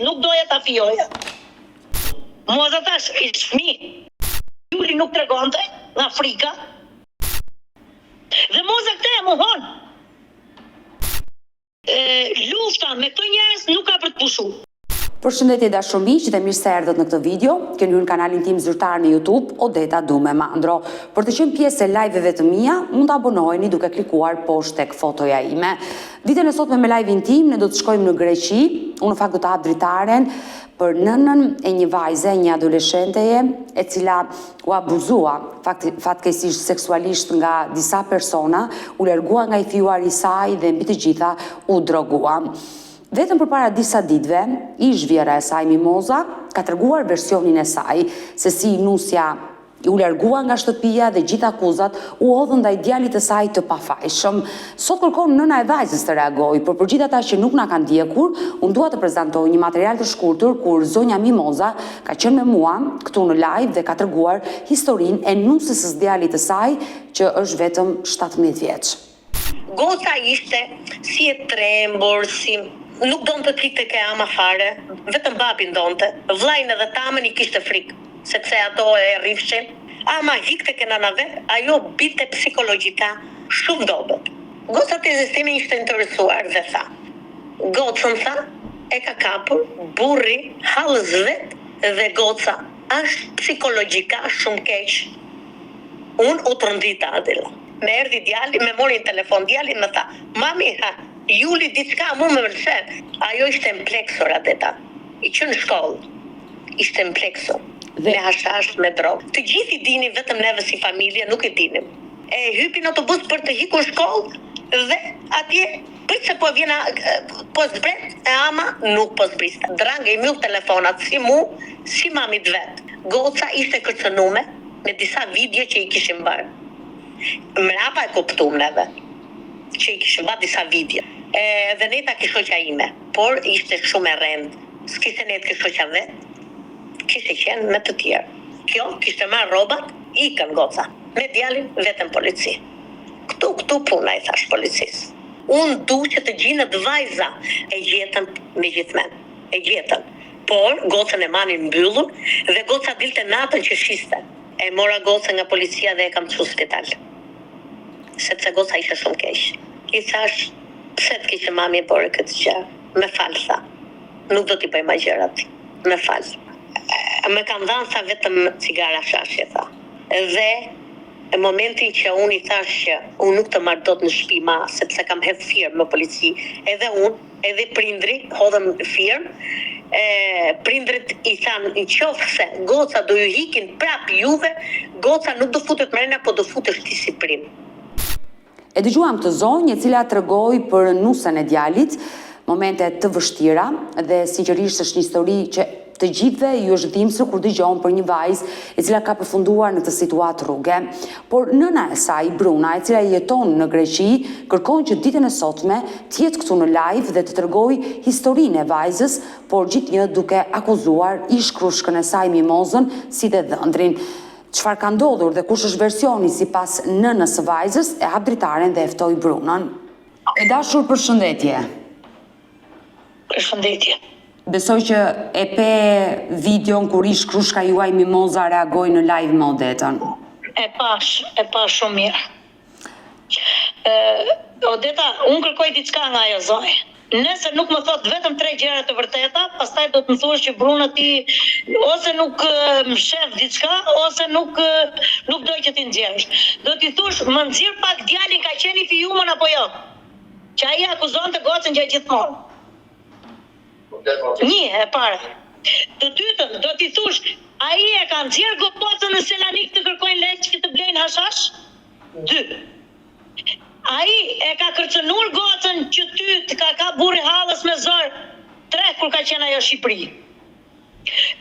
nuk doja ta fijoja. Moza tash ishte fëmijë. Juli nuk tregonte nga Afrika. Dhe moza këtë e mohon. Lufta me këto njerëz nuk ka për të pushuar. Përshëndetje dashur miq, dhe mirë se erdhët në këtë video. Keni hyrë në kanalin tim zyrtar në YouTube, Odeta Dume Mandro. Për të qenë pjesë e live-eve të mia, mund të abonoheni duke klikuar poshtë tek fotoja ime. Ditën e sotme me live-in tim ne do të shkojmë në Greqi. Unë në fakt do të hap dritaren për nënën e një vajze, një adoleshenteje, e cila u abuzua fatkeqësisht seksualisht nga disa persona, u largua nga i fjuari i saj dhe mbi të gjitha u drogua. Vetëm përpara disa ditëve, ish vjera e saj Mimoza ka treguar versionin e saj se si nusja u largua nga shtëpia dhe gjithë akuzat u hodhën ndaj djalit të saj të pafajshëm. Sot kërkon nëna e vajzës të reagojë, por për gjithë ata që nuk na kanë ndjekur, unë dua të prezantoj një material të shkurtër kur zonja Mimoza ka qenë me mua këtu në live dhe ka treguar historinë e nusës së djalit të saj që është vetëm 17 vjeç. Goca ishte si e trembur, nuk donte të flikte ke ama fare, vetëm babin donte. Vllajën edhe tamën i kishte frikë, sepse ato e rrifshin. Ama hikte ke nana vet, ajo binte psikologjika shumë dobët. Goca të sistemi ishte interesuar dhe tha. Gocën tha, e ka kapur, burri, halës vet dhe goca është psikologjika shumë keq. Unë u trondita Adela. Me erdhi djali, me mori në telefon djali, më tha, mami, Juli diçka mu me mëlqen. Ajo ishte në pleksor Adeta. I që në shkollë. Ishte në pleksor. Me hashash, me drogë. Të gjithi dini, vetëm neve si familje, nuk i dinim. E hypin autobus për të hikur shkollë dhe atje, prit se po vjena, po zbret, e ama nuk po zbriste. Drangë i mjull telefonat, si mu, si mamit vetë. Goca ishte kërcënume me disa video që i kishim bërë. Mrapa e kuptum neve, që i kishim bërë disa video. Dhe neta kishoqa ime, por ishte shumë e rëndë. S'kishte net kishoqa vetë, kishte qenë me të tjerë. Kjo kishte marrë rrobat, ikën goca, me djalin vetëm polici. Këtu puna i thash policisë. Unë du që të gjinët vajza e gjetën me gjithmen, e gjetën. Por gocën e manin mbyllur dhe goca dilte natën që shiste. E mora gocën nga policia dhe e kam çu spital. Sepse goca ishte shumë keq. I thash, pse të kishe mami e bore këtë gjë? Me falë, tha. Nuk do t'i bëj ma gjërat. Me falë. Me kam dhanë, tha, vetëm cigara shashje, tha. Dhe në momentin që unë i thash që unë nuk të marrë dot në shtëpi ma, sepse kam hedhë firmë me polici, edhe unë, edhe prindri, hodhëm firmë, prindrit i thanë, në qofë se goca do ju hikin prap juve, goca nuk do futet mrena, po do futesh ti si prim. E dëgjuam të zonjë e cila tregoi për nusën e djalit, momente të vështira dhe sinqerisht është një histori që të gjithëve ju është dhimbsur kur dëgjon për një vajzë e cila ka përfunduar në këtë situatë rruge. Por nëna e saj, Bruna, e cila jeton në Greqi, kërkon që ditën e sotme të jetë këtu në live dhe të tregojë historinë e vajzës, por gjithnjë duke akuzuar ish-krushkën e saj Mimozën si dhe dhëndrin. Çfarë ka ndodhur dhe kush është versioni sipas nënës së vajzës, e hap dritaren dhe e ftoi Brunën. E dashur, përshëndetje. Përshëndetje. Besoj që e pe videon kur ish krushka juaj Mimoza reagoi në live me Odetën. E pash shumë mirë. Odeta, unë kërkoj diçka nga ajo zonjë. Nëse nuk më thot vetëm 3 gjëra të vërteta, pastaj do të më thuash që Bruna ti ose nuk më shef diçka, ose nuk doj që ti nxjerrësh. Do t'i thuash, më nxjerr pak djalin ka qenë i fijumën apo jo? Që ai akuzonte gocën gjë gjithmonë. Një, e para. Të dytën, do t'i thush, ai e ka nxjerr gocën në Selanik të kërkojnë leq që të blejnë hashash? 2. Ai e ka kërcënuar gocën që ty të ka burri hallës me zor 3 kur ka qenë ajo Shqipëri.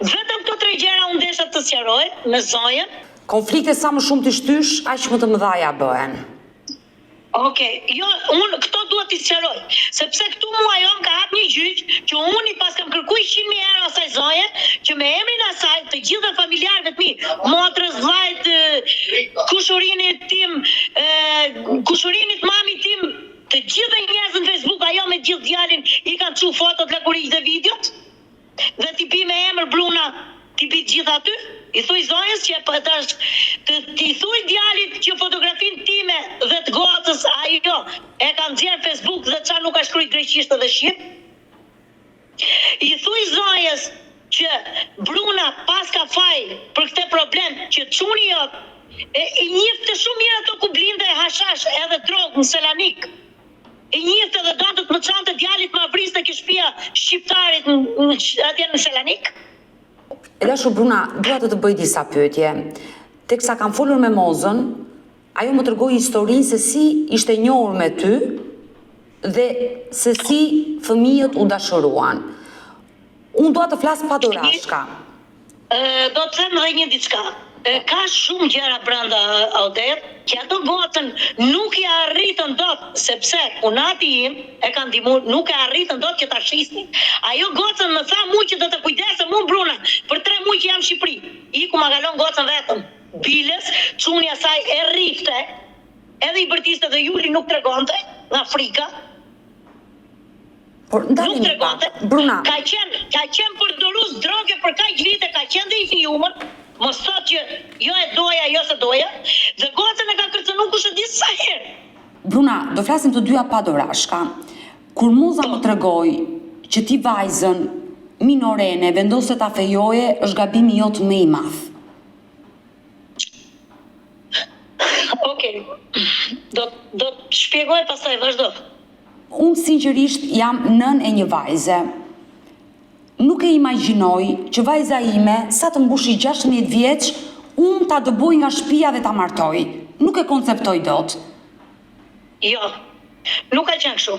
Vetëm këto 3 gjëra unë desha të sqaroj me zonjën. Konflikte sa më shumë të shtysh, aq më të mëdhaja bëhen. Okej, jo, unë këto duhet t'i sqaroj, sepse këtu mua ajo ka hap një gjyq që unë i pas kam kërkuar 100.000 euro asaj zoje, që me emrin asaj të gjithë familjarëve të mi, motrës, vllajt, kushurinit tim, kushurinit mamit tim, të gjithë njerëzën në Facebook, ajo me gjithë djalin i kanë çu fotot, lakurisht dhe videot. dhe t'i bi me emër Bruna, t'i bi gjithë aty, i thuj zonjës që t'i thuj djalit që fotografin time dhe të gocës ajo e kam nxjerr Facebook dhe qa nuk ka shkruaj greqisht dhe shqip. I thuj zonjës që Bruna pas ka faj për këtë problem që çuni jot i njifte shumë mirë ato ku blinde hashash edhe drogë në Selanik. I njifte dhe do të më çante djalit ma vriste ke shtëpia shqiptarit atje në Selanik. E dashur Bruna, dua të bëj disa pyetje. Teksa kam folur me Mozën, ajo më tregoi historinë se si ishte njohur me ty dhe se si fëmijët u dashuruan. Unë dua të flas pa dorashka. Do të them edhe një diçka. Ka shumë gjëra brenda Odet, që ato gocën nuk i arritën dot, sepse punati im e ka ndihmuar, nuk e arritën dot që ta shisnin. Ajo gocën më tha mua që do të kujdesem unë Bruna, për 3 muaj që jam në Shqipëri. Iku ma kalon gocën vetëm. Biles, çuni asaj e rrifte, edhe i bërtiste dhe Juli nuk tregonte nga Afrika. Por Nuk tregonte. Bruna, ka qenë përdorus droge për kaq vite, ka qenë dhe i fijumër. Mos thot që jo e doja, jo se doja, dhe gocën e ka kërcënu kush e di sa herë. Bruna, do flasim të dyja pa dorashka. Kur Moza më tregoi që ti vajzën minorene vendose ta fejoje, është gabimi jot më i madh. Okej. Do të shpjegoj pastaj vazhdo. Unë sinqerisht jam nën e një vajze. Nuk e imagjinoj që vajza ime, sa të mbushi 16 vjeç, unë ta dëboj nga shtëpia dhe ta martoj. Nuk e konceptoj dot. Jo, nuk ka qenë kështu.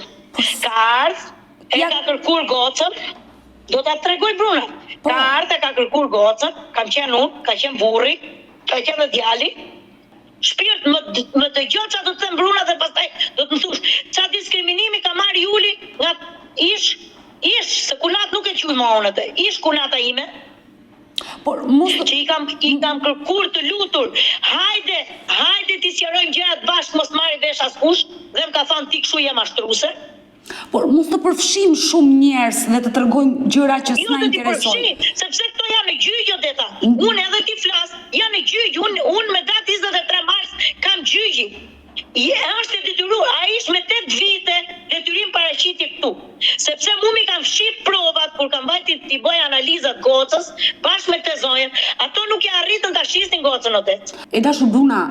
Ka ardhur, e ka kërkuar gocën, do ta tregoj Bruna. Ka ardhur, e ka kërkuar gocën, kam qenë unë, ka qenë burri, ka qenë dhe djali. Shpirt më dëgjoj çfarë do të them Bruna dhe pastaj do të më thosh çfarë diskriminimi ka marrë Juli nga ish, se kunat nuk e quj më unë atë, ish kunata ime. Por mos që i kam kërkuar të lutur, hajde t'i sqarojmë gjërat bashkë, mos marri vesh askush, dhe më ka thënë ti kështu je mashtruese. Por mos të përfshim shumë njerëz dhe të tregojmë gjëra që s'na interesojnë. Sepse këto janë në gjyqë Odeta. Unë edhe ti flas, janë në gjyqë. Unë me datë 23 mars kam gjyqi. Është e detyruar, ai ishte me 8 vite detyrim paraqitje këtu. Sepse mu mi kam fshih provat kur kam vajti t'i bëj analizat gocës bashkë me të zonjën, ato nuk i arritën ta shisnin gocën Odet. E dashur Bruna,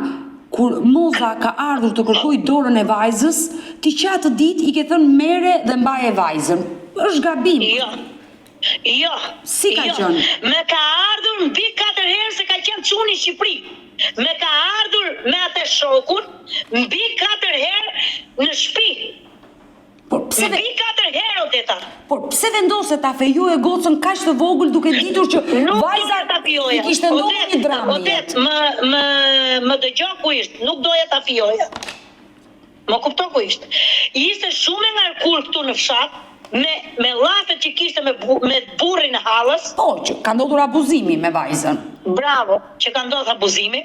kur Moza ka ardhur të kërkoj dorën e vajzës, ti që atë ditë i ke thënë mere dhe mbaje vajzën. Është gabim. Jo. Si ka qenë? Me ka ardhur mbi 4 herë se ka qenë çuni në Shqipëri. Me ka ardhur me atë shokun mbi 4 herë në shtëpi. Mbi 4 herë Odeta. Por pse vendose ta fejoje gocën kaq të vogël duke ditur që vajza i kishte ndodhur një dramë? Odet, më dëgjoj ku ishte, nuk doja ta fijoja. Më kupto ku ishte. Ishte shumë e ngarkur këtu në fshat, me llafet që kishte me burrin e hallës. Po, që ka ndodhur abuzimi me vajzën. Bravo, që ka ndodhur abuzimi.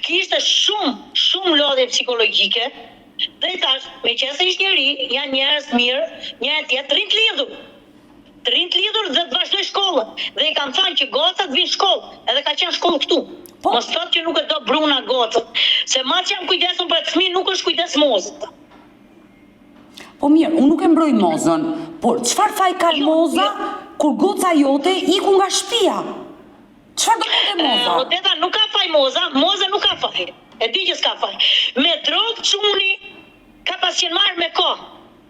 Kishte shumë lodhje psikologjike. Dhe i thash, me qenë se ishte njeri, janë njerëz mirë, njëri tjetër të rinë të lidhur dhe të vazhdoj shkollën. Dhe i kam thënë që gocat vinë shkollë, edhe ka qenë shkollë këtu. Mos thotë që nuk e do Bruna gocën, se ma që jam kujdesur për të fëmijë nuk është kujdes Mozën. Po mirë, unë nuk e mbroj Mozën, por çfarë faj ka Moza kur goca jote iku nga shtëpia? Çfarë do të Moza? Odeta nuk ka faj Moza nuk ka faj. E di që s'ka faj. Me drogë çuni ka pas qenë marrë me kohë.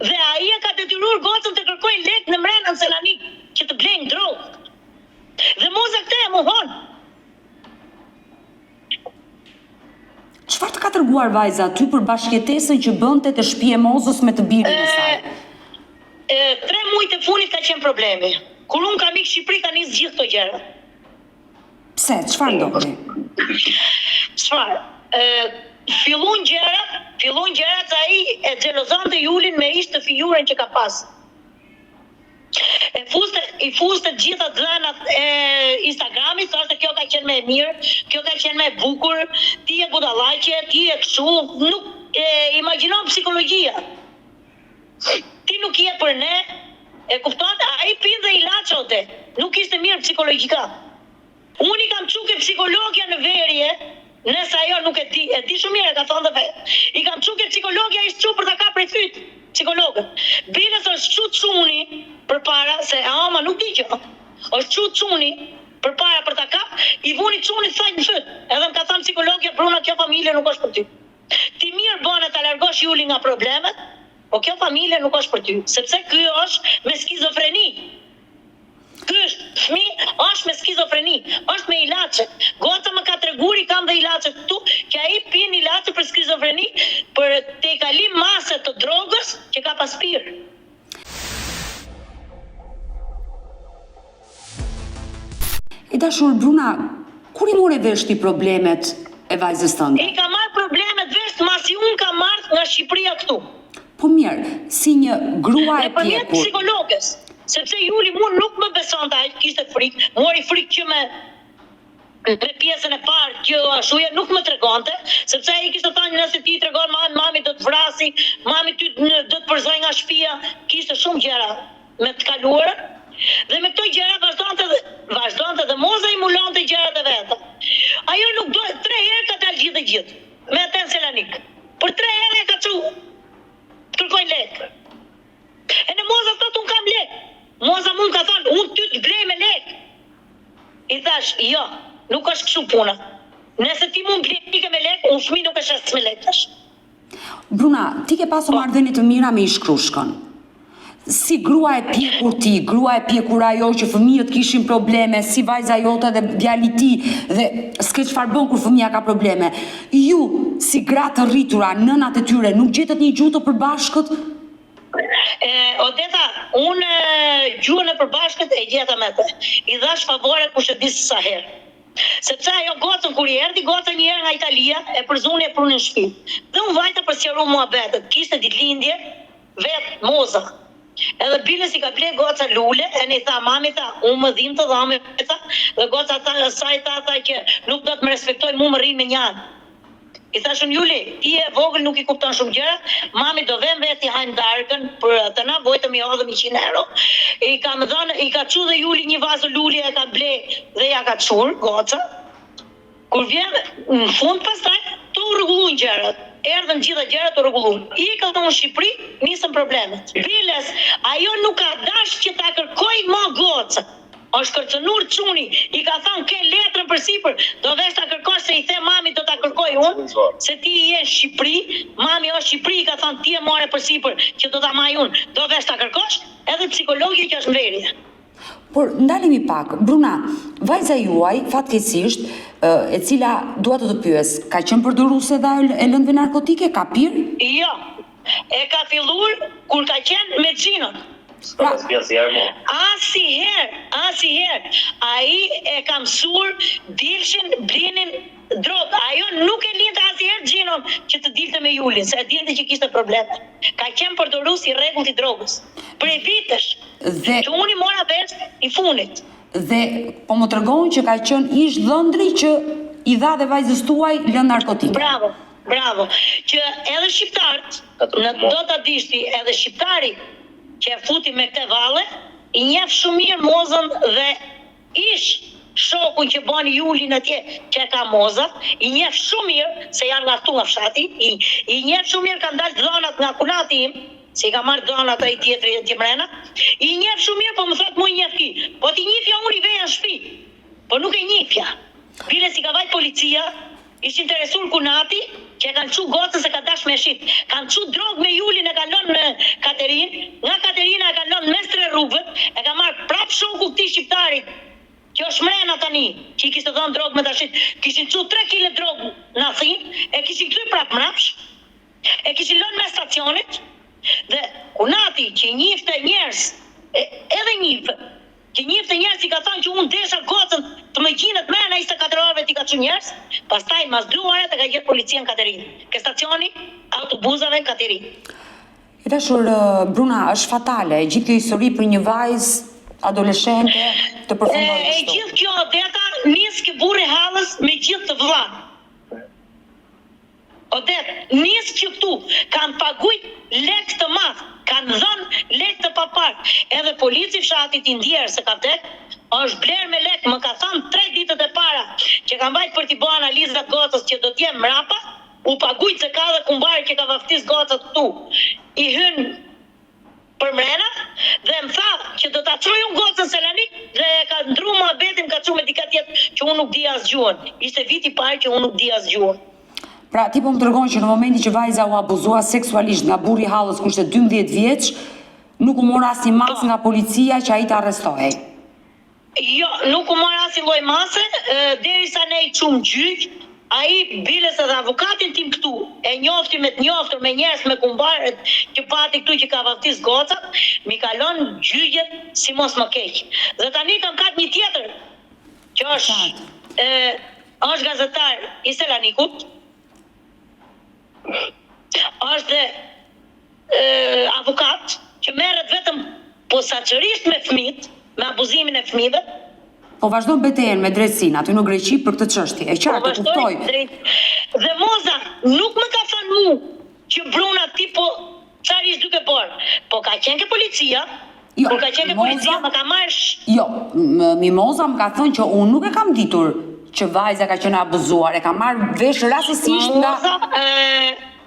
Dhe ai e ka detyruar gocën të kërkojë lek në mrena në Selanik që të blejnë drogë. Dhe Moza këtë e mohon. Çfarë të ka treguar vajza ty për bashkëtesën që bënte të shtëpi e Mozës me të birin e saj? 3 muaj të funit ka qenë problemi. Kur unë kam ikë Shqipëri ka nisë gjithë këto gjëra. Pse? Çfarë ndodhi? Çfarë? Fillon gjërat se ai e xhelozonte Julin me ish të figurën që ka pas. I fuste gjitha dhënat e Instagramit, thoshte kjo ka qenë më e mirë, kjo ka qenë më e bukur, ti je budallaqe, ti je kështu, nuk imagjinon psikologjia. Ti nuk je për ne, e kupton? Ai pin dhe i la ilaçote, nuk ishte mirë psikologjika. Unë I kam çuke psikologja në verje, nëse ajo nuk e di shumë mirë, ka thonë dhe vetë. I kam çuke psikologja ishte çu për ta kapur fyt psikologët. Bilës është çu çuni përpara se ama nuk di gjë. Është çu çuni përpara për ta kap, I vuni çuni thajt në fyt. Edhe më ka thënë psikologja, Bruna, kjo familje nuk është për ty. Ti mirë bën ta largosh Julin nga problemet, po kjo familje nuk është për ty, sepse ky është me skizofreni. Ky fëmijë është me skizofreni, është me ilaçe. Goca më ka treguar I kam dhe ilaçe këtu, që ai pin ilaçe për skizofreni për te kalim masë të drogës që ka pas pirë. E dashur Bruna, kur I more vesh ti problemet e vajzës tënde? I ka marrë problemet vesh masi unë ka marrë nga Shqipëria këtu. Po mirë, si një grua e Nëpërmjet pjekur. psikologës, sepse Juli mu nuk më besonte, ai kishte frikë, mori frikë që me pjesën e parë që ashuja nuk më tregonte, sepse ai kishte thënë nëse ti tregon mami do të vrasi, mami ty do të përzoj nga shtëpia, kishte shumë gjëra me të kaluara. Dhe me këto gjëra vazhdonte dhe moza I mulonte gjërat e veta. Ajo nuk do 3 herë ka dalë gjithë me atë Selanik. Për 3 herë ka çu kërkoj lekë. E në moza thotë unë kam lekë. Moza mund ka thonë unë ty të blej me lekë. I thash jo, nuk është kështu puna. Nëse ti mund blej me lekë, unë fëmijë nuk e shes me lekë tash. Bruna, ti ke pasur marrëdhënie të mira me Ish-Krushkën. Si grua e pjekur ti, grua e pjekur ajo që fëmijët kishin probleme, si vajza jote dhe djali ti, dhe s'ke çfarë bën kur fëmia ka probleme. Ju, si gra të rritura, nënat e tyre, nuk gjetët një gjuhë të përbashkët? Odeta, unë gjuhën e përbashkët e gjeta me të. I dhash favore kush e di sa herë. Sepse ajo gocën kur I erdhi, goca një herë nga Italia e përzuni e prunin në shtëpi. Dhe unë vajta për sqaruar muhabetet. Kishte ditëlindje vet moza. Edhe bilës I ka ble goca lule, e ne tha, mami tha, unë më dhim të dhame, tha, dhe goca saj tha që nuk do të më respektoj, mu më rrinë me njanë. I thashun Juli, ti e vogël nuk I kupton shumë gjëra, mami do vem veti hajmë darkën, për të na vojtëm I hodhëm 100 euro. I ka çu dhe Juli një vazë lule, e ka ble dhe ja ka çur, goca. Kur vjen në fund pastaj, të rregullojnë gjërat. Erdhën gjitha gjërat të rregulluan. I ka në Shqipëri, nisën problemet. Biles, ajo nuk ka dash që ta kërkoj më goca. Është kërcënur çuni, I ka thënë ke letrën përsipër, do vesh ta kërkosh se I the mami do ta kërkoj unë, se ti je në Shqipëri, mami është Shqipëri, I ka thënë ti e more përsipër që do ta maj unë, do vesh ta kërkosh, edhe psikologji që është mbrërje. Por ndalemi pak, Bruna, vajza juaj, fatkeqësisht, e cila dua të pyes, ka qenë përdoruese dhe e lëndëve narkotike, ka pirë? Jo, e ka filluar kur ka qenë me xhinot. Asiherë, ai e ka mësuar dilshin, blinin drogë. Ajo nuk e lindte asnjëherë xhinon që të dilte me Julin, se e dilte që kishte probleme. Ka qenë përdorues I rregullt I drogës. Prej vitesh. Dhe që unë I mora vesh I funit. Dhe po më tregon që ka qenë ish dhëndri që I dha dhe vajzës tuaj lëndë narkotike. Bravo. Që edhe shqiptarët, në do ta dishti, edhe shqiptari që e futi me këtë valle, I njeh shumë mirë mozën dhe ish shokun që bën Julin atje, që ka moza, I njeh shumë mirë se janë nga këtu nga fshati, I njeh shumë mirë kanë dalë dhonat nga kunati im, se I ka marrë dhonat ai tjetri të mrena. I njeh shumë mirë, po më thot mu I njeh ki. Po ti njihja unë I veja në shtëpi. Po nuk e njihja. Bile si ka vajt policia, ishtë interesur kunati, që e kanë çu gocën se ka dash me shit. Kanë çu drogë me Julin, e kanë lënë në Katerin, nga Katerina e kanë lënë mes 3 rrugëve, e ka marrë prap shoku këtij shqiptarit, që është mrena tani, që I kishte dhënë drogë me tashit, kishin çu 3 kg drogë në Athinë, e kishin kthyer prap mrapsh, e kishin lënë me stacionit, dhe kunati që njifte njerëz, edhe njifte, që njifte njerëz I ka thënë që unë desha gocën të më gjinet mrena 24 orëve ti ka çu njerëz, pastaj mas duaret e ka gjetë policia në Katerinë, ke stacioni autobusave në Katerinë. E dashur Bruna, është fatale, gjithë kjo histori për një vajzë adoleshente të përfundoj kështu. E gjithë kjo deta nis ke burri hallës me gjithë të vëlla. Odet, nisë që këtu kanë pagujt lek të madh, kanë dhënë lek të papar. Edhe polici fshatit i ndjerë se ka vdek, është bler me lek, më ka thënë 3 ditët e para që kanë vajt për t'i bërë analizat gocës që do t'jem mrapa, u pagujt se ka dhe kumbarë që ka vaftis gocët këtu. I hynë për mrena dhe më tha që do ta çoj unë gocën Selanik dhe ka ndru muhabetin, ka çu me dika tjetër që unë nuk di as gjuhën. Ishte viti i parë që unë nuk di as gjuhën. Pra ti po më tregon që në momentin që vajza u abuzua seksualisht nga burri i hallës kur ishte 12 vjeç, nuk u mor asnjë mas nga policia që ai të arrestohej. Jo, nuk u mor asnjë lloj mase, derisa ne i çum gjyq. Ai biles edhe avokatin tim këtu, e njofti me t'njoftur me njerëz me kumbarët që pati këtu që ka vaftis gocat, mi kalon gjyqet si mos më keq. Dhe tani kam kat një tjetër, që është gazetar i Selanikut, është dhe avokat që merret vetëm posaçërisht me fëmijët, me abuzimin e fëmijëve. Po vazhdon betejën me drejtësinë aty në Greqi për këtë çështje. E qartë, kuptoj. Dhe Moza nuk më ka thënë mu që Bruna ti po çfarë ish duke bërë. Po ka qenë ke policia. Jo, kur ka qenë ke policia më ka marrë. Jo, Mimoza më ka thënë që unë nuk e kam ditur që vajza ka qenë abuzuar, e ka marrë vesh rastësisht nga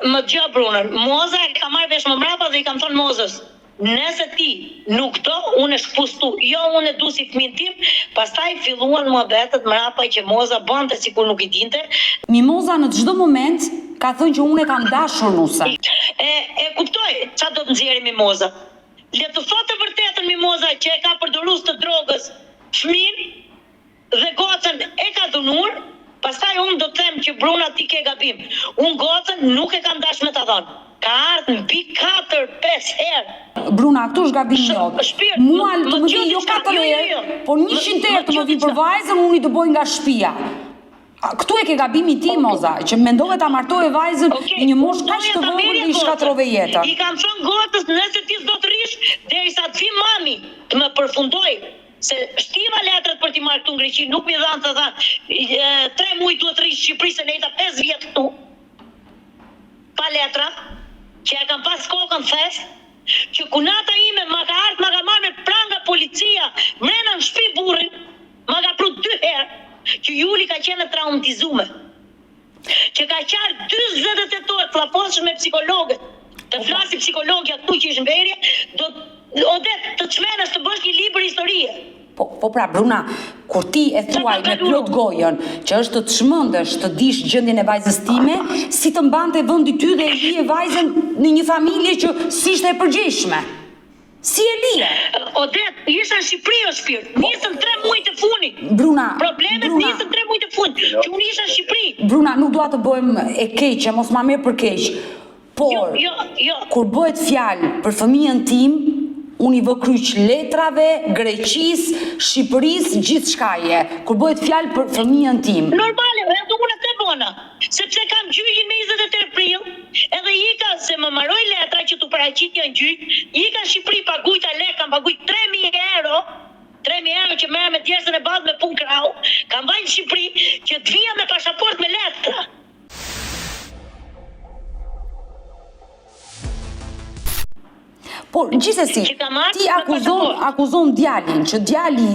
më dëgjoj Brunën. Moza e ka marrë vesh më mbrapa dhe i kam thënë Mozës, nëse ti nuk do, unë e shpustu, jo unë e du si fëmin tim, pastaj filluan muhabetet mrapa që Moza bënte sikur nuk i dinte. Mimoza në çdo moment ka thënë që unë e kam dashur Nuse. E kuptoj çfarë do të nxjerrë Mimoza. Le të thotë vërtetën Mimoza që e ka përdorur të drogës fëmin dhe gocën e ka dhunuar, pastaj unë do të them që Bruna ti ke gabim. Unë gocën nuk e kam dashur me ta dhënë. Ka ardhë në bi 4-5 herë. Bruna, këtu është gabimi jot. Mua të më vi jo 4 herë, po 100 herë të më vi për vajzën, unë i të boj nga shtëpia. Këtu e ke gabimi ti, Moza, që mendove ta martoje vajzën në një moshë kaq të vogël dhe i shkatrove jetën. I kam thënë gocës, nëse ti s'do të rish, derisa të vi mami të më përfundoj. Se shtiva letrat për t'i marrë këtu në Greqi, nuk mi dhanë të dhanë 3 muaj duhet të rish Shqipëri se nejta 5 vjetë këtu. Pa letra, që e kam pas kokën thes, që kunata ime ma ka ardhë, ma ka marrë me pranga policia, mrena në shtëpi burrin, ma ka pru 2 herë, që Juli ka qenë traumatizume, që ka qarë 28 orë, flafoshën me psikologët, të flasi psikologja këtu që ishë në verje, të çmenës të bësh një libër historie. Po pra, Bruna, kur ti e thuaj me plot gojën që është të çmendesh të dish gjendjen e vajzës time, si të mbante vendi ty dhe e lije vajzën në një familje që s'ishte e përgjithshme. Si e lije? Odet, isha në Shqipëri o shpirt, nisën 3 muaj të funit. Bruna, problemet nisën 3 muaj të funit, që unë isha në Shqipëri. Bruna, nuk dua të bëjmë e keqe, mos ma merr për keq. Por, kur bëhet fjalë për fëmijën tim, unë i vë kryq letrave, Greqis, Shqipëris, gjithë shkaje, kur bëhet fjalë për fëmijën tim. Normale, edhe unë të bëna, sepse kam gjyqin me 28 prill, edhe ika se më maroj letra që t'u paraqitja në gjyq, ika në Shqipëri pagujta lek, kam pagujt 3.000 euro, 3.000 euro që merr me djersën e bazë me punë krau, kam vajnë në Shqipëri që t'vija me pasaport me letra. Por gjithsesi, ti akuzon djalin, që djali,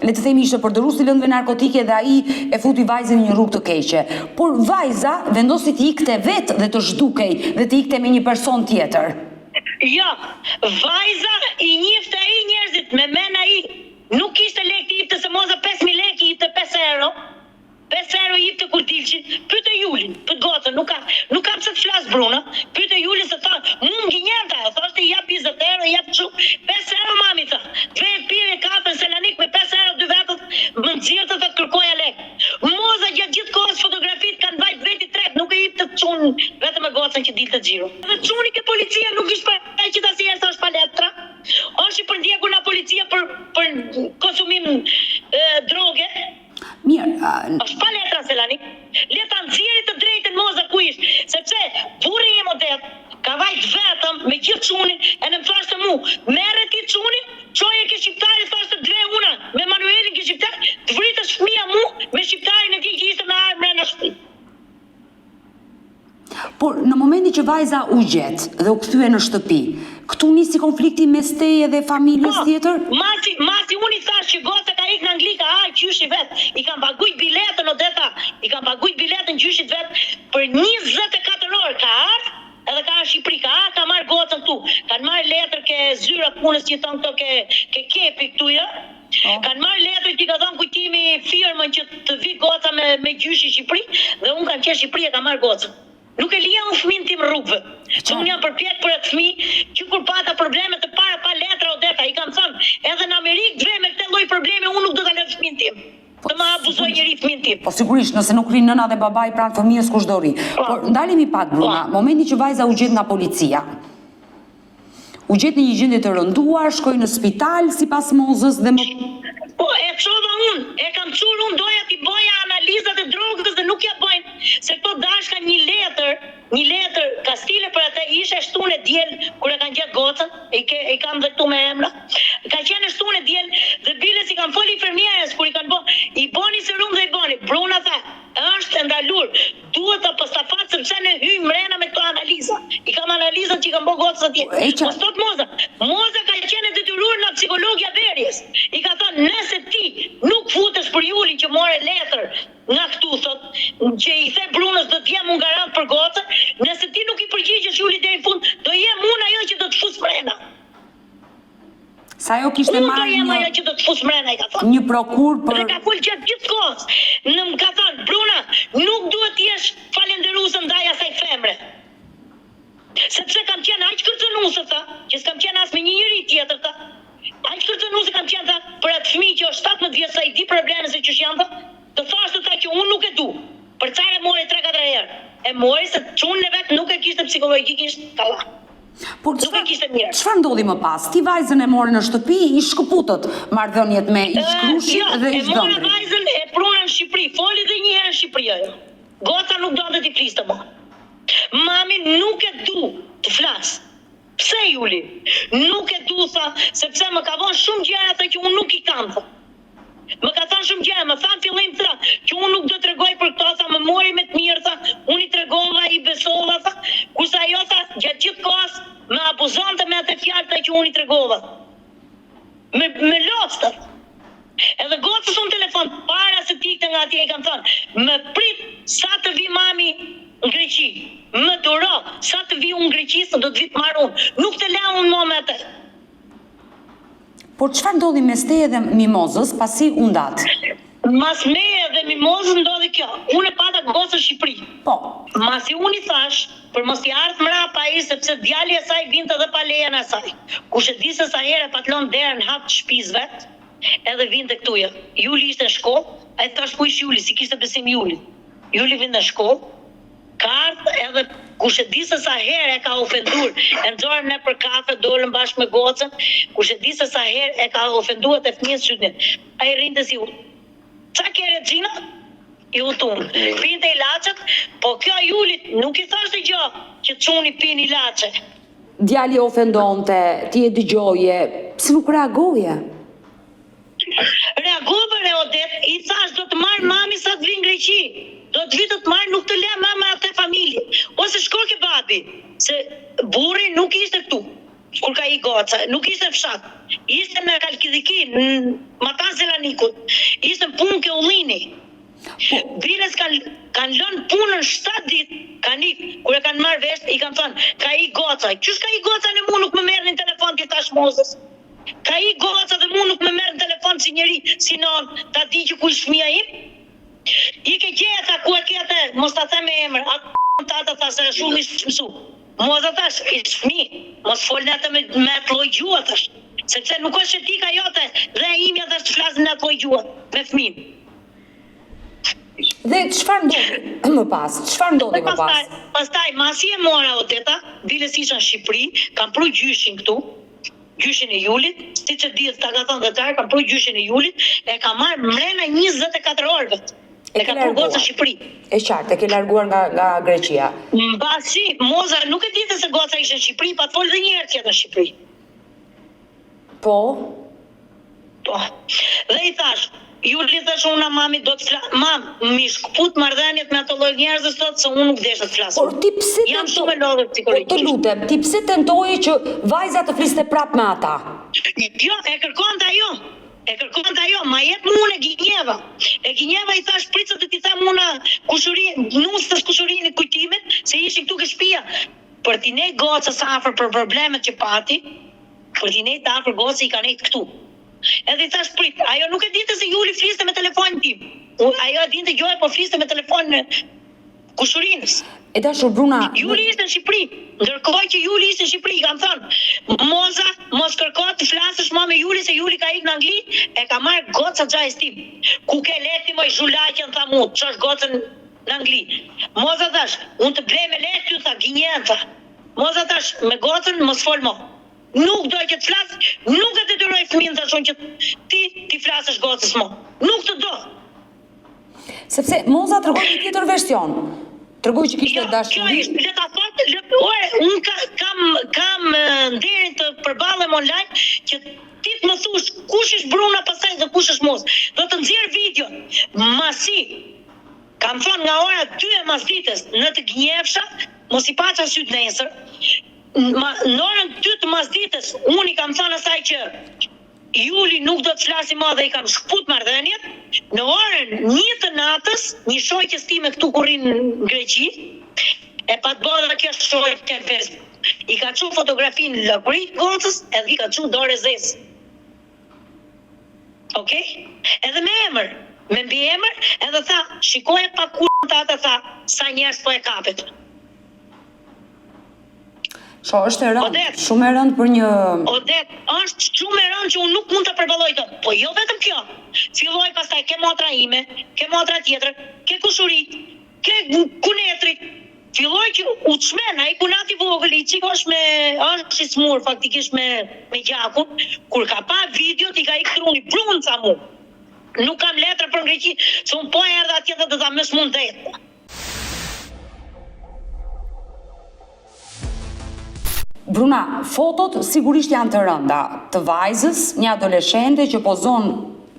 le të themi, ishte përdorues i lëndëve narkotike dhe ai e futi vajzën në një rrugë të keqe. Por vajza vendosi të ikte vetë dhe të zhdukej dhe të ikte me një person tjetër. Jo, vajza i njifte ai njerëzit me men ai. Nuk kishte lek të jepte se Moza 5.000 lekë i jepte 5 euro. 5 euro i jepte kur dilshin, pyete Julin, pyet gocën, nuk ka pse të flas Bruna, pyete Julin se tha, mund gjinerta, thoshte i jap 20 euro, i jap çu, 5 euro mami tha. 2 pirë kafe në Selanik me 5 euro 2 vetët, më nxirrte të kërkoja lek. Moza gjatë gjithë kohës fotografit kanë vajt veti tret, nuk e jepte çun vetëm me gocën që dilte xhiro. Dhe çuni ke policia nuk ishte paraqit asnjëherë sa është pa letra. Është i përdjegur nga policia për konsumim droge. Mirë, është pa letra Selanik. Leta nxjerri të drejtën Moza ku ish, sepse burri im Odet ka vajt vetëm me gjithë çunin, e në më thashtë mu, merre ti çunin, çoje ke shqiptari, thashtë dve una, me Manuelin ke shqiptar, të vritësh fëmia mu me shqiptarin e tij që ishte me armë në shtëpi. vajza u gjet dhe u kthye në shtëpi, këtu nisi konflikti mes teje dhe familjes tjetër? Masi unë i thash që goca ka ikë në Angli, ka gjyshi vet, i kam paguajt biletën Odeta, i kam paguajt biletën gjyshit vet për 24 orë ka ardhur. Edhe ka në Shqipëri, ka marrë gocën këtu, kanë marrë letër ke zyra punës që thonë këto ke kepi këtu ja. Kanë marrë letër që ka thonë kujtimi firmën që të vi goca me gjyshi Shqipëri dhe unë kanë qenë Shqipëri e ka marrë gocën. Nuk e lija unë fëmin tim rrugëve. Që unë jam përpjek për atë fëmijë që kur pata probleme të para pa letra Odeta, i kam thënë edhe në Amerikë dve me këtë lloj probleme unë nuk do ta lë fëmin tim. Të më abuzoj njëri fëmin tim. Po sigurisht, nëse nuk rinë nëna dhe babai pranë fëmijës, kush do ri. Por ndalemi pak Bruna, momenti që vajza u gjet nga policia. U gjet në një gjendje të rënduar, shkoi në spital sipas mozës dhe Po, e çova unë, e kam çur unë, doja t'i bëja analizat e drogës dhe nuk ja bëjnë, se këto dashka një letër kastile për atë ishe shtun e diel kur e kanë gjetë gocën, i kam dhe këtu me emra. Ka qenë shtun e diel dhe bile si kanë foli fermierës kur i kanë bë, i boni serum dhe i boni. Bruna tha, është ndalur, duhet të postafat sepse ne hyjmë mrena me këto analiza. I kam analizat që i kanë bë gocës atje. Po sot Moza ka qenë detyruar nga psikologja Berjes. I ka thënë, nëse ti nuk futesh për Julin që more letër nga këtu thot, që i the Brunës do t'jem unë garant për gocën, nëse ti nuk i përgjigjesh Julit deri në fund, do jem unë ajo që do të fus mrena. Sa ajo kishte marrë unë do jem ajo që do të fus mrena, i ka thënë. Një prokur për... Dhe ka fol gjatë gjithë kohës. Më ka thënë, Bruna, nuk duhet t'jesh falenderuese ndaj asaj femre. Sepse kam qenë aq kërcënuese tha, që s'kam qenë as me një njeri tjetër tha. Aq kërcënuese kam qenë tha për atë fëmijë që është 17 vjeç, sa i di problemet se ç'është janë tha. Të thashë tha që unë nuk e du. Për çfarë e mori 3-4 herë? E mori se çunën e vet nuk e kishte psikologjikisht kalla. Por nuk e kishte mirë. Çfarë ndodhi më pas? Ti vajzën e mori në shtëpi, i shkëputët marrëdhëniet me ish-krushit dhe ish-dëndrit. E mora vajzën e pruna në Shqipëri, foli dhe një herë në Shqipëri ajo. Goca nuk donte t'i fliste më. Mami nuk e du të flas. Pse Juli? Nuk e du tha, sepse më ka vonë shumë gjëra tha që unë nuk i kam tha. Më ka thënë shumë gjëra, më thanë fillim tha që unë nuk do t'rregoj për këto tha, më mori me të mirë tha, unë i tregova, i besova tha, kurse ajo tha gjatë gjithë kohës më abuzonte me atë fjalë tha që unë i tregova. Me lostër. Edhe gocës unë telefon, para se t'ikte nga atje i kam thënë, më prit sa të vi mami në Greqi, më duro, sa të vi unë në Greqi, sa do të vi të marrë unë, nuk të la unë më me atë. Por çfarë ndodhi mes teje dhe Mimozës pasi u ndat? Mas meje dhe Mimozës ndodhi kjo, unë e pata gocën Shqipëri. Po. Masi unë i thash, për mos i ardhë mrapa ai, sepse djali e saj vinte dhe pa lejen e saj. Kush e di se sa herë patlon derën hap të shtëpisë vet, edhe vinte këtu ja. Juli ishte në shkollë, ai thash ku ish Juli, si kishte besim Juli. Juli vinte në shkollë, ka ardhur edhe kush e di se sa herë e ka ofenduar, e nxorën ne për kafe, dolën bashkë me gocën, kush e di se sa herë e ka ofenduar te fëmijës sytin. Ai rrinte si u. Çka ke Regina? I utun. Pinte ilaçet, po kjo Julit nuk i thashte gjë që çuni pin ilaçe. Djali ofendonte, ti e dëgjoje, pse nuk reagoje? Reagova Odet, i thash do të marr mami sa të vi në Greqi. Do të vi të marr, nuk të le mama atë familje. Ose shko ke babi, se burri nuk ishte këtu. Kur ka i goca, nuk ishte në fshat. Ishte në Kalkidiki, në Matan Selanikut. Ishte në punë ke Ullini. Bires kanë lënë punën 7 ditë, kanë ikë, kur e kanë marrë vesh, i kanë thënë, ka i goca. Qysh ka i goca në mu nuk më merr në telefon ti tash Mozës? Ka i goca dhe mu nuk më merr në telefon si njeri, si non, ta di që ku është fëmia im? I ke gjeja tha ku e kete, mos ta the me emër, atë tata tha se shumë ishtë mësu. Moza thash, ishtë fëmijë, mos folni atë me atë lloj gjuhë thash, sepse nuk është etika jote dhe imja thash të flasin në atë lloj gjuhë me fëmijën. Dhe çfarë ndodhi më pas? Çfarë ndodhi më pas? Pastaj masi e mora Odeta, bile si isha në Shqipëri, kam pru gjyshin këtu, gjyshin e Julit, siç e dihet ta ka thënë vetar, kam pru gjyshin e Julit, e ka marrë mrena 24 orë vetë. E ka përgojë në Shqipëri. E qartë, e ke larguar nga Greqia. Mbasi, Moza nuk e dinte se goca ishte në Shqipëri, pa të folë dhe një herë tjetër në Shqipëri. Po? Po. Dhe i thash, Juli thash unë mami do të flas. Mam, mi shkput marrëdhëniet me ato lloj njerëzve sot se unë nuk desha të flas. Por ti pse jam shumë e lodhur psikologjisht. Po të lutem, ti pse tentoje që vajza të fliste prap me ata? Jo, e kërkonte ajo. Ma jep mua e Ginjeva. E Ginjeva i thash pricët të ti tham una kushurin, nusës kushurin e kujtimit, se ishin këtu ke shtëpia. Për t'i nejt gocës afër për problemet që pati, për t'i nejt afër gocës i ka nejt këtu. Edhe i thash prit, ajo nuk e dinte se Juli fliste me telefonin tim. Ajo e dinte gjoj, po fliste me telefonin e kushurinës. E dashur Bruna, Juli ishte në Shqipëri. Ndërkohë që Juli ishte në Shqipëri, kam thënë, Moza, mos kërko të flasësh më me Juli se Juli ka ikë në Angli, e ka marrë goca xhajës tim. Ku ke leti moj zhulaqen tha mu, ç'është gocën në Angli. Moza thash, unë të blej me leti, tha Ginjen tha. Moza thash, me gocën mos fol mo. Nuk do që të flas, nuk e detyroj fëmin thashun që ti flasësh gocës mo. Nuk të do. sepse Moza tregoi një tjetër version. Tregoi që kishte dashuri. Le ta thotë, unë kam nderin të përballem online që ti të më thush kush është Bruna pastaj dhe kush është Moza. Do të nxjerr video. Masi kam thënë nga ora 2 e masditës në të Ginjefsha, mos i paça syt nesër. Në orën 2 të masditës unë i kam thënë asaj që Juli nuk do të flasi më dhe i kam shkput marrëdhëniet. Në orën 1 të natës, një shoqës time këtu kur rrin në Greqi, e pa të bëra kjo shoqë në Facebook. I ka çu fotografinë lëkuri gocës edhe i ka çu dorë zezë. Okej? Edhe me emër, me mbi emër, edhe tha, shikoje pa kurrë ata tha, sa njerëz po e kapet. Është e rëndë, shumë e rëndë për një... Odet, është shumë e rëndë që unë nuk mund të përballoj të. Po jo vetëm kjo. Filloj pastaj ke motra ime, ke motra tjetër, ke kushurit, ke kunetrit. Filloj që u çmen, ai kunati vogël i çikosh është i smur faktikisht me gjakun, kur ka pa video ti ka ikë truni brunca mu. Nuk kam letra për Greqi, se unë po erdha atje dhe të tha më s'mund të jetë. Bruna, fotot sigurisht janë të rënda, të vajzës, një adoleshente që pozon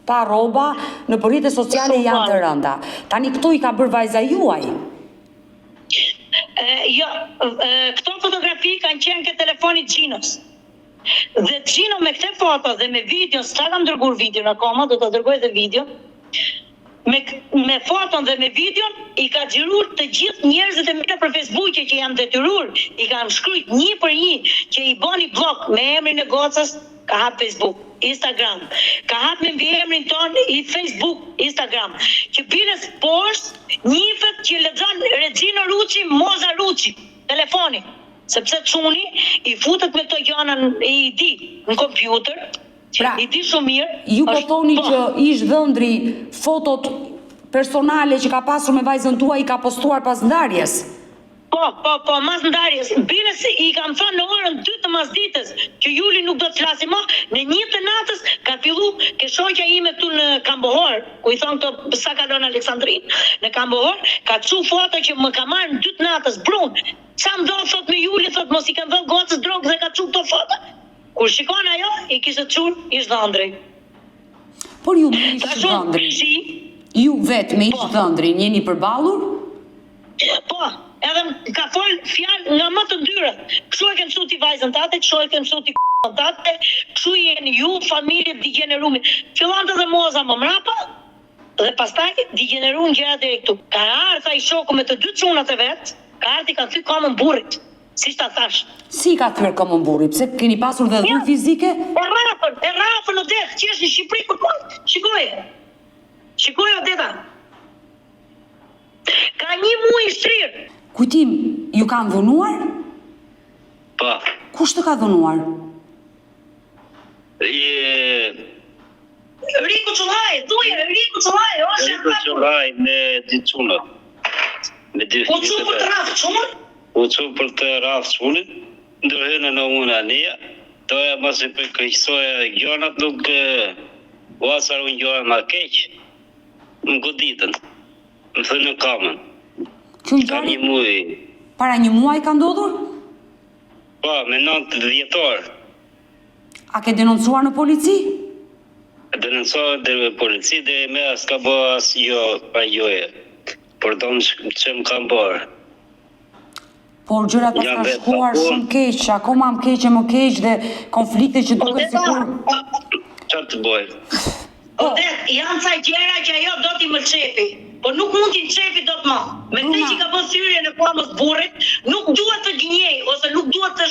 pa rroba në rrjetet sociale janë të rënda. Tani këto i ka bërë vajza juaj? Jo, këto fotografi kanë qenë ke telefonit Gjinos. Dhe Gjino me këte foto dhe me video, s'ka kam dërguar video akoma, do të dërgoj dhe video. Me foton dhe me videon i ka xhirur të gjithë njerëzit e mira për Facebook që janë detyrur, i kanë shkruajt një për një që i bëni blok me emrin e gocës, ka hap Facebook, Instagram, ka hap me mbi emrin ton i Facebook, Instagram, që pines poshtë njifet që lexon Regino Ruçi, Moza Ruçi, telefoni, sepse çuni i futet me këto gjëra i di në kompjuter. Pra, i di shumë mirë. Ju po thoni që ish dhëndri fotot personale që ka pasur me vajzën tuaj i ka postuar pas ndarjes? Po, mas ndarjes. Bines i kam thënë në orën 2 të masditës që Juli nuk do të flasi më, në 1 të natës ka fillu ke shoqja ime këtu në Kambohor, ku i thonë të sa kalon Aleksandrin, në Kambohor, ka çu foto që më ka marrë në 2 të natës, Brun, sa më do thot me Juli, thot mos i kanë dhënë gocës drogë dhe ka çu këto foto. Kur shikon ajo, i kishte çur ish dhëndri. Por ju me ish dhëndri? Ju vetë me ish dhëndri, jeni përballur? Po, edhe ka fol fjalë nga më të ndyra. Kështu e ke mësuar ti vajzën tate, kështu e ke mësuar ti tate, kështu jeni ju, familje digenerumi. Fillon edhe Moza më mrapa, dhe pastaj digeneruan gjëra deri këtu. Ka ardhur ai shoku me të dy çunat e vet, ka ardhur ka thy komën burrit. Si ta thash? Si ka thyer komën burrit? Pse keni pasur dhe dhurë fizike? E rafën Odet, që është në Shqipëri për kohë. Shikoje Odeta. Ka 1 muaj i shtrirë. Kujtim, ju kanë dhunuar? Po. Kush të ka dhunuar? Riku Qullaj, thuje, Riku Qullaj, Riku Qullaj me dy çuna. Me dy. U çu për të rafë çunën? U çu për të rafë çunën, ndërhynë në unë anija, doja mos i përkëjsoja gjonat nuk wasar unë gjona ma keq, më goditën, më thënë në kamën. Ka 1 muaj. Para 1 muaj ka ndodhur? Po, me 9 dhjetor. A ke denoncuar në polici? denoncohet dhe polici dhe me s'ka bo as jo pa joje. Por do që më kam bërë. Por gjërat pas ka shkuar shumë keq, akoma më keq dhe konflikte që duket sikur. Çfarë të bëj? Janë ca gjëra që ajo do t'i më çepi, po nuk mund t'i çepi dot më. Me këtë që ka bërë thyrje në formës burrit, nuk duhet të gënjej ose nuk duhet të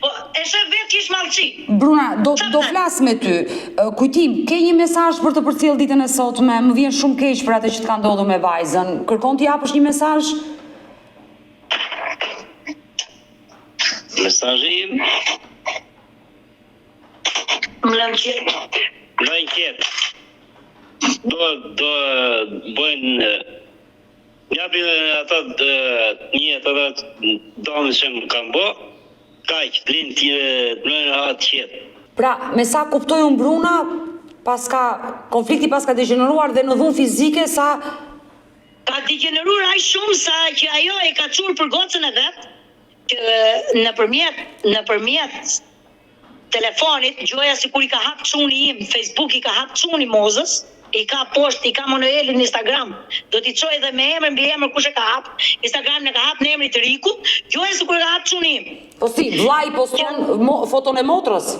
po e sheh vetë që shmallçi. Bruna, do flas me ty. Kujtim, ke një mesazh për të përcjell ditën e sotme? Më vjen shumë keq për atë që të ka ndodhur me vajzën. Kërkon t'i japësh një mesazh? Mesazhi im Mlanqet. Do bëjnë japin ata një ata donë që më kanë bë, kaq lind në atë qetë. Pra, me sa kuptoj unë Bruna, konflikti pas ka degeneruar dhe në dhunë fizike sa ka degeneruar aq shumë sa që ajo e ka çur për gocën e vet, që nëpërmjet telefonit, gjoja sikur i ka hap çuni im, Facebook i ka hap çuni Mozës, i ka poshtë, i ka Manuelin në Instagram. Do t'i çoj edhe me emër mbi emër kush e ka hap. Instagram e ka hap në emrin të Rikut, gjoja sikur e ka hap çuni im. Po si, vllai poston foton e motrës?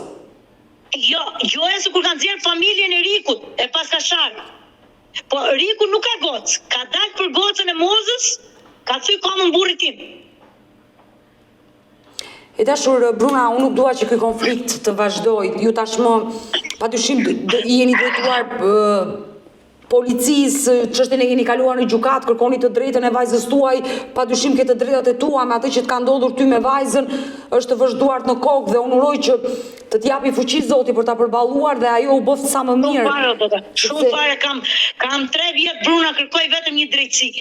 Jo, gjoja sikur kanë nxjerr familjen e Rikut, e paskashar. Po Riku nuk ka gocë, ka dalë për gocën e Mozës, ka thy komën burrit tim. E dashur Bruna, unë nuk dua që ky konflikt të vazhdoj. Ju tashmë padyshim jeni drejtuar policisë, çështjen e keni kaluar në gjykatë, kërkoni të drejtën e vajzës tuaj, padyshim ke të drejtat e tua, me atë që të ka ndodhur ty me vajzën, është të vazhduar në kokë dhe unë uroj që të t'japi fuqi Zoti për ta përballuar dhe ajo u bëft sa më mirë. Shumë fare kam 3 vjet Bruna, kërkoj vetëm një drejtësi.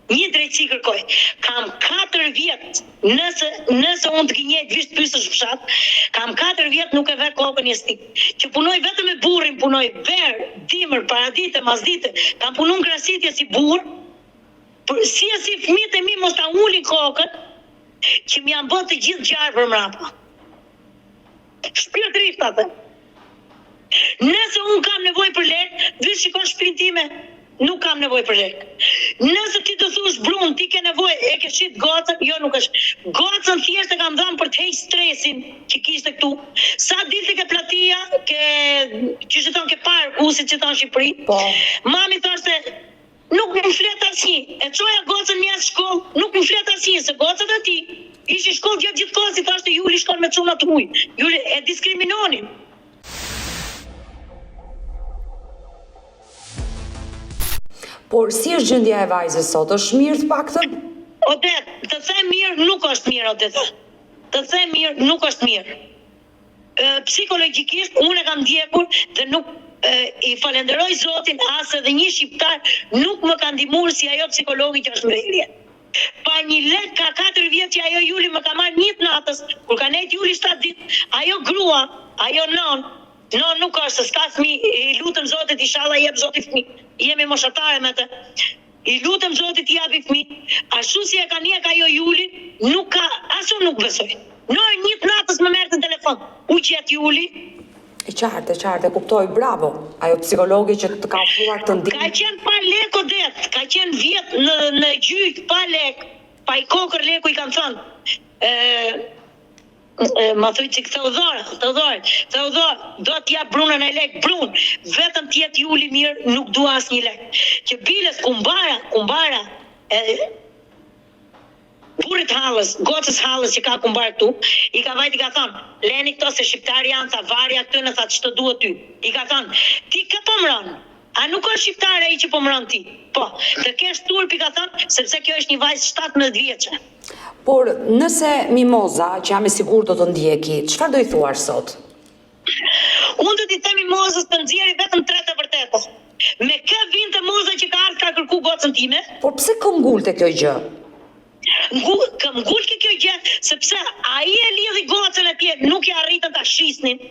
Një drejtësi kërkoj. Kam 4 vjet, nëse unë të gënjej të vish të pyesësh fshat, kam 4 vjet nuk e ve kokën jestik. Që punoj vetëm me burrin, punoj verë, dimër, paradite, masdite, kam punu në krasitje si burr, si fëmijët e mi mos ta ulin kokën, që më janë bërë të gjithë gjarë për mrapa. Shpirtërisht atë. Nëse unë kam nevojë për lekë, vish shikon shtëpinë time. Nuk kam nevojë për lekë. Nëse ti të thush Brun, ti ke nevojë, e ke shit gocën, jo nuk është. Gocën thjesht e kam dhënë për të heq stresin që kishte këtu. Sa dilte ke platia, që thon ke parku, si që thon në Shqipëri. Po. Mami thoshte, nuk më flet asnjë. E çoja gocën mjas shkollë, nuk më flet asnjë, se gocat e ti ishin shkollë gjatë gjithë kohës, i thoshte Juli shkon me çuna të huaj. Juli e diskriminonin. Por si është gjendja e vajzës sot? Është mirë të paktën? Odet, të them mirë nuk është mirë, Odet. Të them mirë nuk është mirë. Psikologjikisht unë e kam ndjekur dhe nuk i falenderoj Zotin as edhe një shqiptar nuk më ka ndihmuar si ajo psikologi që është mbledhje. Pa një lek ka 4 vjet që ajo Juli më ka marrë një natës, kur ka nejt Juli 7 ditë, ajo grua, ajo non nuk është, s'ka fëmijë, i lutem Zotit, inshallah jep Zoti fëmijë. Jemi moshatare me të. I lutem Zotit i japi fëmijë. Ashtu si e ka njeh ajo Juli, nuk ka, as unë nuk besoj. Në një natës më merrte në telefon. U qet Juli. E qartë, kuptoj, bravo. Ajo psikologi që të ka ofruar të ndihmë. Ka qenë pa lek Odet, ka qenë vjet në gjyq pa lek, pa i kokër leku i kanë thënë. Ma thuj që Theodor, do t'ja Brunën e lek, Brun, vetëm t'jet Juli mirë, nuk dua as një lek. Që biles, kumbara, burrit Hallës, gocës Hallës që ka kumbar këtu, i ka vajt i ka thonë, leni këto se shqiptari janë, tha varja këtu në tha që të duhet ty. I ka thonë, ti ka po mërën, a nuk është shqiptare ai që po mërën ti? Po, të kesh turp i ka thonë, sepse kjo është një vajzë 17 vjeçe. Por nëse Mimoza, që jam e sigurt do të ndjeki, çfarë do i thuar sot? Unë do t'i them Mimozës të nxjerrë vetëm 3 të vërtetë. Me kë vinte Moza që ka ardhur ka kërku gocën time? Por pse këmgulte kjo gjë? Këmgulte kjo gjë sepse ai e lidhi gocën e tij, nuk i arritën ta shisnin.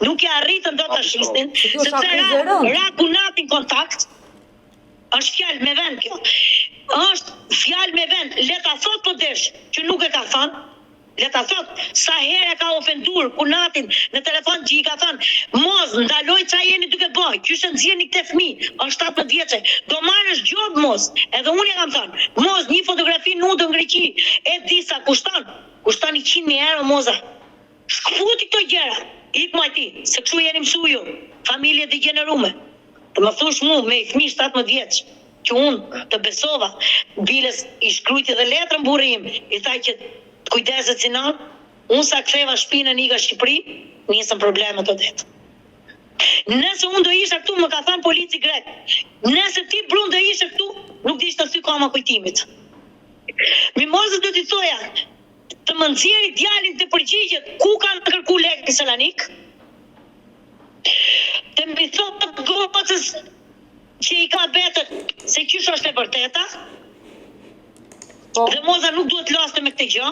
Nuk i arritën dot ta shisnin, sepse ra kunatin kontakt. Është fjalë me vend kjo. Është fjalë me vend, le ta thot po desh, që nuk e ka thënë. Le ta thot, sa herë ka ofenduar kunatin në telefon që i ka thënë, mos ndaloj ça jeni duke bëj, qysh nxjerrni këtë fëmijë, është 17 vjeçë, do marrësh gjop mos. Edhe unë jam thënë, mos një fotografi nudo në Greqi, e di sa kushton 100.000 euro moza. Shkfuti këto gjëra, ik më ti, se kështu jeni mësu ju, familje degenerume. Të më thush mu me fëmijë 17 vjeç, që unë të besova, biles i shkrujti dhe letrën burrim, i thaj që kujdeset si nan, unë sa ktheva shpinën iga Shqipëri, nisën problemet o det. Nëse unë do isha këtu, më ka thënë polici grek, nëse ti Brun do ishe këtu, nuk di shtë sy kama kujtimit. Mimozës do t'i thoja, të më nxjerri djalin të përgjigjet, ku kanë kërku lekë në Selanik? Të mbi thotë gocës që i ka betët, se qysh është e vërteta, dhe moza nuk duhet laste me këtë gjë.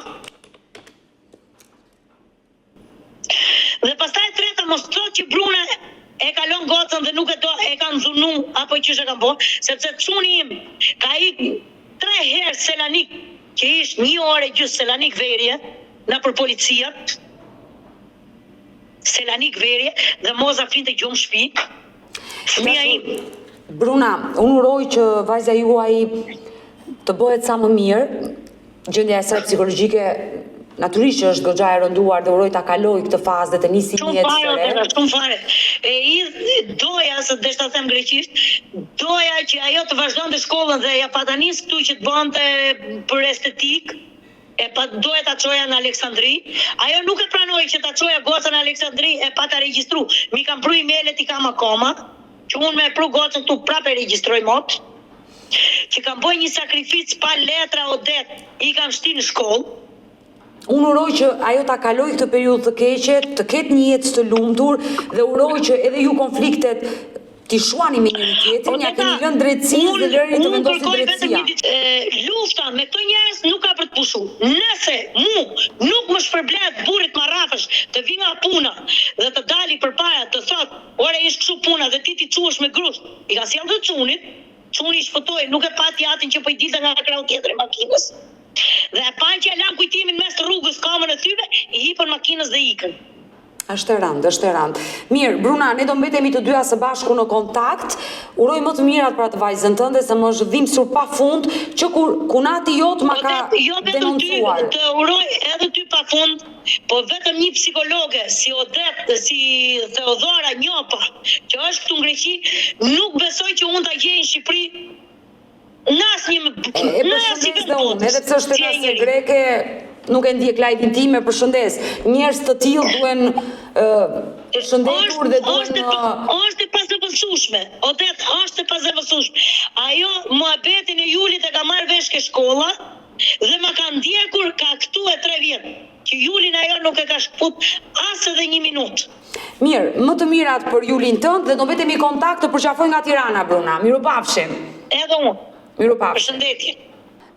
Dhe pastaj treta mos thot që Bruna e kalon gocën dhe nuk e do e kanë zunu apo qysh e kanë bo, sepse çuni im ka ik 3 herë Selanik, që ish 1 orë gjys Selanik verje na për policia. Selanik verje dhe moza flinte gjumë shtëpi. Fëmia im. Bruna, unë uroj që vajza juaj të bëhet sa më mirë, gjendja e saj psikologjike natyrisht që është goxha e rënduar dhe uroj ta kaloj këtë fazë dhe të nisi një jetë së re. Shumë fare. Doja, se deshta them greqisht, doja që ajo të vazhdonte shkollën dhe ja patanis këtu që të bante për estetik, doja ta çoja në Aleksandri. Ajo nuk e pranoi që ta çoja gocën në Aleksandri e pa ta regjistru. Mi kam pru email-et i kam akoma, që unë me pru gocën këtu prapë e regjistroj mot, që kam bëj një sakrificë pa letra o det, i kam shti në shkollë. Unë uroj që ajo ta kaloj këtë periudhë të keqe, të ketë një jetë të lumtur dhe uroj që edhe ju konfliktet t'i shuani me njëri tjetrin, ja keni lënë drejtësisë dhe lëri të vendosit drejtësia. Lufta me këto njerëz nuk ka për të pushu. Nëse mu nuk më shpërblet burrit marrafësh të vi nga puna dhe të dali përpara të thot, ore ish kështu puna dhe ti quhesh me grusht. I ka sjellë të çunit, çuni shpëtoi, nuk e pa atin që po i dilte nga krau tjetër e makinës. Dhe e pa që e lan kujtimin mes të rrugës kamën e thyve, i hipën makinës dhe ikën. Është e rëndë, është e rëndë. Mirë, Bruna, ne do mbetemi të dyja së bashku në kontakt. Uroj më të mirat për atë vajzën tënde, se më është dhimbsur pafund që kunati jot ma ka denoncuar. Të uroj edhe ty pafund, po vetëm një psikologe si Odet dhe si Theodora Njopa, që është këtu në Greqi, nuk besoj që unë ta gjej në Shqipëri. Përshëndes dhe unë, edhe pse është rase greke, nuk e ndjek lajtin time, përshëndes. Njerëz të tillë duhen përshëndetur dhe duhen është e pasëvësueshme. Odet është e pasëvësueshme. Ajo muhabetin e Julit e ka marrë vesh ke shkolla dhe ma ka ndjekur ka këtu e 3 vjet. Që Julin ajo nuk e ka shkput as edhe 1 minutë. Mirë, më të mirat për Julin tënd dhe do mbetemi në kontakt të përqafoj nga Tirana, Bruna. Mirupafshim. Edhe unë. Mirupafshim. Përshëndetje.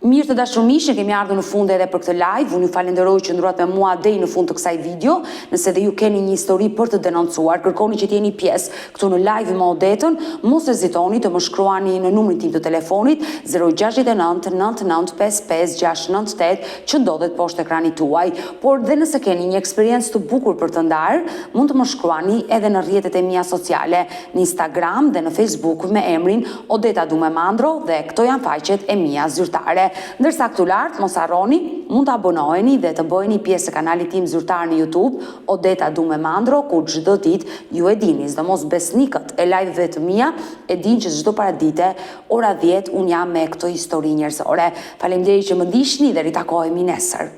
Mirë të dashur miq, kemi ardhur në fund edhe për këtë live. Unë ju falenderoj që ndruat me mua deri në fund të kësaj video. Nëse dhe ju keni një histori për të denoncuar, kërkoni që t'jeni pjesë këtu në live me Odetën, mos hezitoni të më shkruani në numrin tim të telefonit 069 99 55 698 që ndodhet poshtë ekranit tuaj. Por dhe nëse keni një eksperiencë të bukur për të ndarë, mund të më shkruani edhe në rrjetet e mia sociale, në Instagram dhe në Facebook me emrin Odeta Dumemandro dhe këto janë faqet e mia zyrtare. Ndërsa këtu lart, mos harroni, mund të abonoheni dhe të bëheni pjesë e kanalit tim zyrtar në YouTube, Odeta Dumemandro, ku çdo ditë ju e dini, sidomos besnikët e live-ve të mia, e dinë që çdo paradite ora 10 un jam me këtë histori njerëzore. Faleminderit që më ndiqni dhe ritakohemi nesër.